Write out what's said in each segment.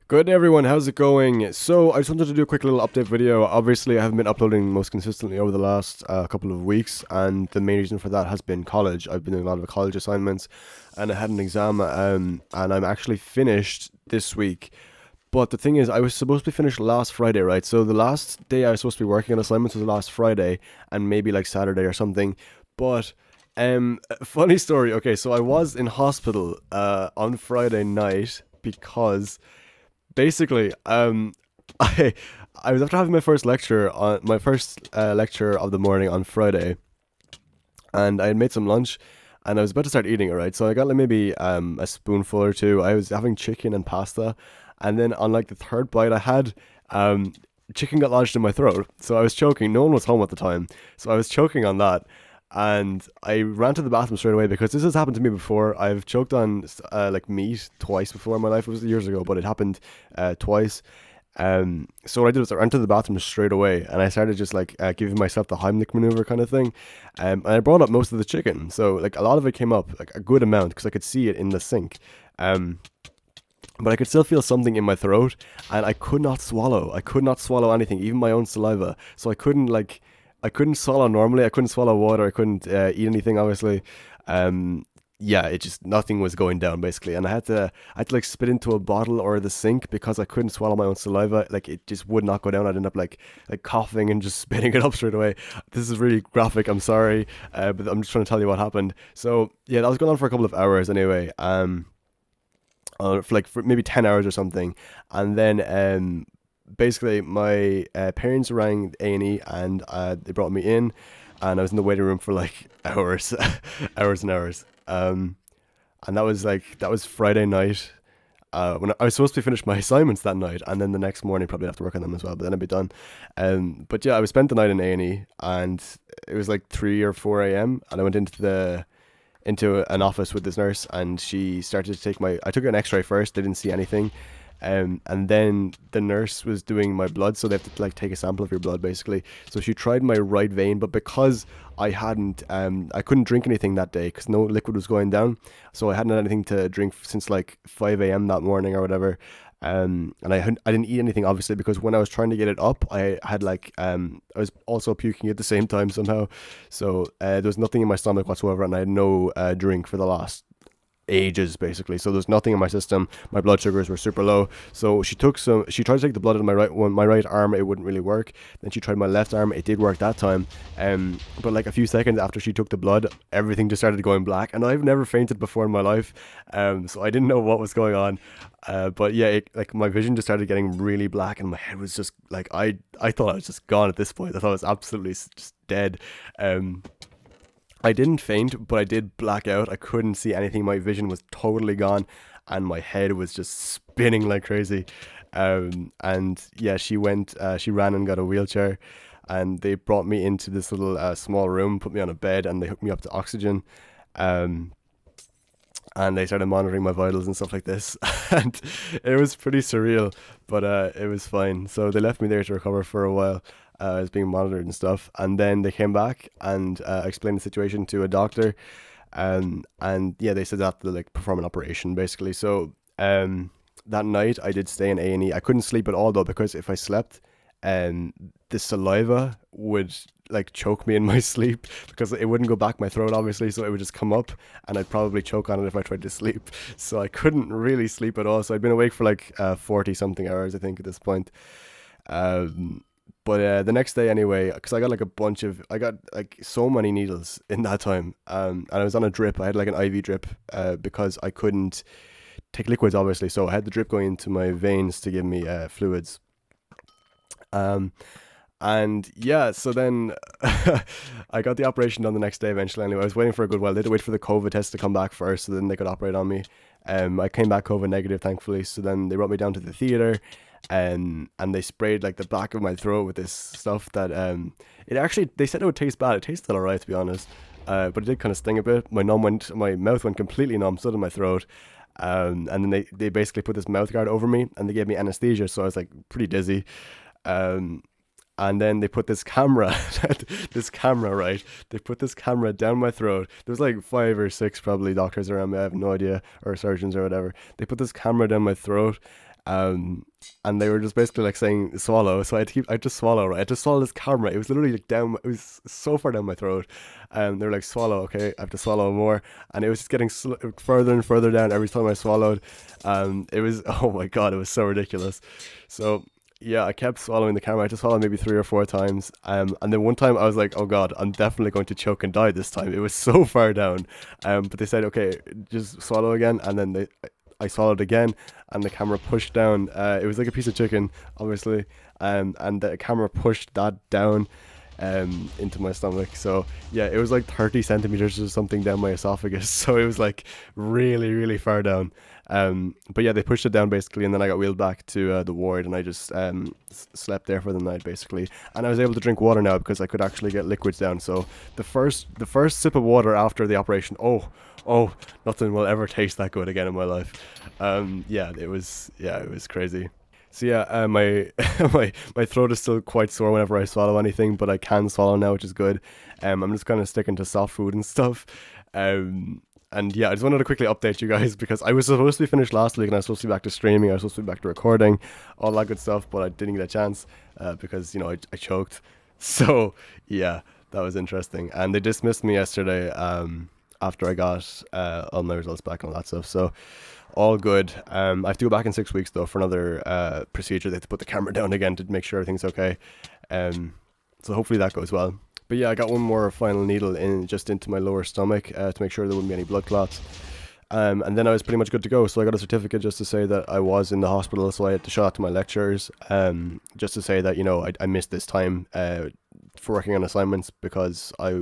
Good day, everyone, how's it going? So I just wanted to do a quick little update video. Obviously I haven't been uploading most consistently over the last couple of weeks, and the main reason for that has been college. I've been doing a lot of college assignments, and I had an exam, and I'm actually finished this week. But the thing is, I was supposed to be finished last Friday, right? So the last day I was supposed to be working on assignments was last Friday, and maybe like Saturday or something. But funny story. Okay, so I was in hospital on Friday night because basically, I I was after having my first lecture of the morning on Friday, and I had made some lunch, and I was about to start eating it, right? So I got like maybe a spoonful or two. I was having chicken and pasta, and then on like the third bite I had, chicken got lodged in my throat, so I was choking. No one was home at the time, so I was choking on that. And I ran to the bathroom straight away because this has happened to me before. I've choked on like meat twice before in my life. It was years ago, but it happened twice. So what I did was I ran to the bathroom straight away, and I started just like giving myself the Heimlich maneuver kind of thing. And I brought up most of the chicken, so like a lot of it came up, like a good amount, because I could see it in the sink. But I could still feel something in my throat, and I could not swallow. I could not swallow anything, even my own saliva. So I couldn't swallow normally. I couldn't swallow water. I couldn't eat anything, obviously. Yeah, it just nothing was going down basically, and I had to like spit into a bottle or the sink because I couldn't swallow my own saliva. Like it just would not go down. I'd end up like coughing and just spitting it up straight away. This is really graphic. I'm sorry, but I'm just trying to tell you what happened. So yeah, that was going on for a couple of hours anyway. For maybe 10 hours or something, and then basically my parents rang A&E, and they brought me in, and I was in the waiting room for like hours, hours and hours. And that was Friday night. When I was supposed to finish my assignments that night, and then the next morning probably have to work on them as well, but then I'd be done. But yeah, I was spent the night in A&E, and it was like 3 or 4 a.m. and I went into an office with this nurse, and she started to take I took an X-ray first. They didn't see anything. And then the nurse was doing my blood, so they have to like take a sample of your blood basically. So she tried my right vein, but because I couldn't drink anything that day because no liquid was going down, so I hadn't had anything to drink since like 5 a.m. that morning or whatever. And I didn't eat anything obviously because when I was trying to get it up, I had I was also puking at the same time somehow. So there was nothing in my stomach whatsoever, and I had no drink for the last ages basically. So there's nothing in my system. My blood sugars were super low. So she tried to take the blood out of my right arm. It wouldn't really work. Then she tried my left arm. It did work that time. But like a few seconds after she took the blood, everything just started going black, and I've never fainted before in my life. So I didn't know what was going on. But yeah, like my vision just started getting really black, and my head was just like I thought I was just gone at this point. I thought I was absolutely just dead. I didn't faint, but I did black out. I couldn't see anything. My vision was totally gone, and my head was just spinning like crazy. And yeah, she ran and got a wheelchair, and they brought me into this little small room, put me on a bed, and they hooked me up to oxygen. Um, and they started monitoring my vitals and stuff like this, and it was pretty surreal, but it was fine. So they left me there to recover for a while. I was being monitored and stuff, and then they came back and explained the situation to a doctor, and yeah, they said they have to like perform an operation basically. So that night I did stay in A&E. I couldn't sleep at all though, because if I slept, the saliva would like choke me in my sleep because it wouldn't go back my throat obviously, so it would just come up, and I'd probably choke on it if I tried to sleep. So I couldn't really sleep at all. So I'd been awake for like 40 something hours I think at this point. But the next day anyway, because I got like so many needles in that time, and I was on a drip. I had like an IV drip because I couldn't take liquids obviously, so I had the drip going into my veins to give me fluids. Um, and yeah, so then I got the operation done the next day eventually. Anyway, I was waiting for a good while. They had to wait for the COVID test to come back first, so then they could operate on me. I came back COVID negative, thankfully. So then they brought me down to the theater, and they sprayed like the back of my throat with this stuff that it actually, they said it would taste bad. It tasted alright to be honest, but it did kind of sting a bit. My mouth went completely numb, so did my throat. And then they basically put this mouth guard over me, and they gave me anesthesia, so I was like pretty dizzy. And then they put this camera, right? They put this camera down my throat. There's like 5 or 6 probably doctors around me, I have no idea, or surgeons or whatever. They put this camera down my throat, and they were just basically like saying swallow. So I just swallow, right? I just swallow this camera. It was literally like down. It was so far down my throat. They were like swallow. Okay, I have to swallow more, and it was just getting further and further down every time I swallowed. It was oh my god, it was so ridiculous. So yeah, I kept swallowing the camera. I just swallowed maybe 3 or 4 times. And then one time I was like, oh God, I'm definitely going to choke and die this time. It was so far down. But they said, okay, just swallow again. And then I swallowed again, and the camera pushed down. It was like a piece of chicken, obviously. And the camera pushed that down into my stomach. So yeah, it was like 30 centimeters or something down my esophagus. So it was like really, really far down. But yeah, they pushed it down basically, and then I got wheeled back to the ward, and I just slept there for the night basically. And I was able to drink water now because I could actually get liquids down. So the first sip of water after the operation, oh, nothing will ever taste that good again in my life. Yeah, it was crazy. So yeah, my my throat is still quite sore whenever I swallow anything, but I can swallow now, which is good. I'm just kind of sticking to soft food and stuff. And yeah, I just wanted to quickly update you guys because I was supposed to be finished last week, and I was supposed to be back to streaming, I was supposed to be back to recording, all that good stuff, but I didn't get a chance because, you know, I choked. So yeah, that was interesting. And they dismissed me yesterday after I got all my results back and all that stuff. So all good. I have to go back in 6 weeks though for another procedure. They have to put the camera down again to make sure everything's okay. So hopefully that goes well. But yeah, I got one more final needle in just into my lower stomach to make sure there wouldn't be any blood clots. And then I was pretty much good to go. So I got a certificate just to say that I was in the hospital. So I had to show that to my lecturers just to say that, you know, I missed this time for working on assignments because I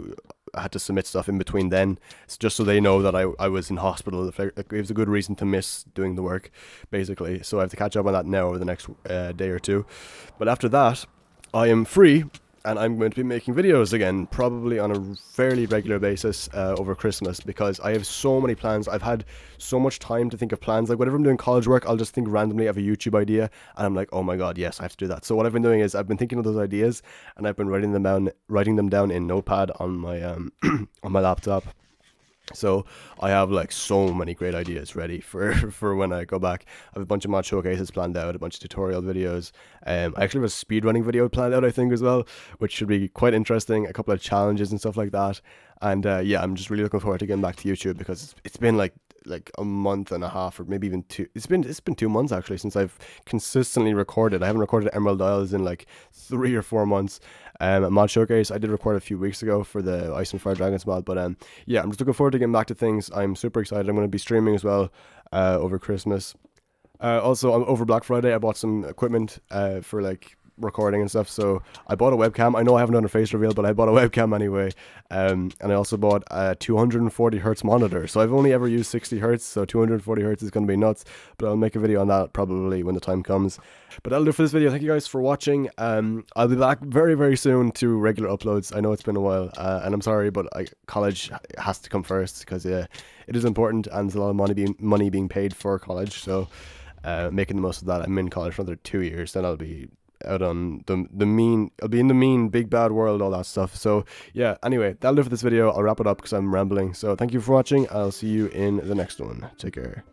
had to submit stuff in between then. It's just so they know that I was in hospital. It was a good reason to miss doing the work, basically. So I have to catch up on that now over the next day or two. But after that, I am free. And I'm going to be making videos again, probably on a fairly regular basis over Christmas, because I have so many plans. I've had so much time to think of plans. Like whenever I'm doing college work, I'll just think randomly of a YouTube idea, and I'm like, oh my god, yes, I have to do that. So what I've been doing is I've been thinking of those ideas, and I've been writing them down in Notepad on my on my laptop. So I have like so many great ideas ready for when I go back. I have a bunch of mod showcases planned out, a bunch of tutorial videos. I actually have a speedrunning video planned out, I think, as well, which should be quite interesting. A couple of challenges and stuff like that. And yeah, I'm just really looking forward to getting back to YouTube because it's been like a month and a half, or maybe even two. It's been 2 months actually since I've consistently recorded. I haven't recorded Emerald Isles in like 3 or 4 months. A mod showcase I did record a few weeks ago for the Ice and Fire Dragons mod, but yeah, I'm just looking forward to getting back to things. I'm super excited. I'm going to be streaming as well over Christmas. Also, over Black Friday, I bought some equipment for like recording and stuff. So I bought a webcam. I know I haven't done a face reveal, but I bought a webcam anyway. And I also bought a 240 hertz monitor. So I've only ever used 60 hertz, so 240 hertz is going to be nuts. But I'll make a video on that probably when the time comes. But that'll do for this video. Thank you guys for watching. I'll be back very, very soon to regular uploads. I know it's been a while, and I'm sorry, but college has to come first because it is important, and there's a lot of money being paid for college. So making the most of that. I'm in college for another 2 years, then I'll be out on I'll be in the mean big bad world, all that stuff. So yeah, anyway, that'll do for this video. I'll wrap it up because I'm rambling. So thank you for watching. I'll see you in the next one. Take care.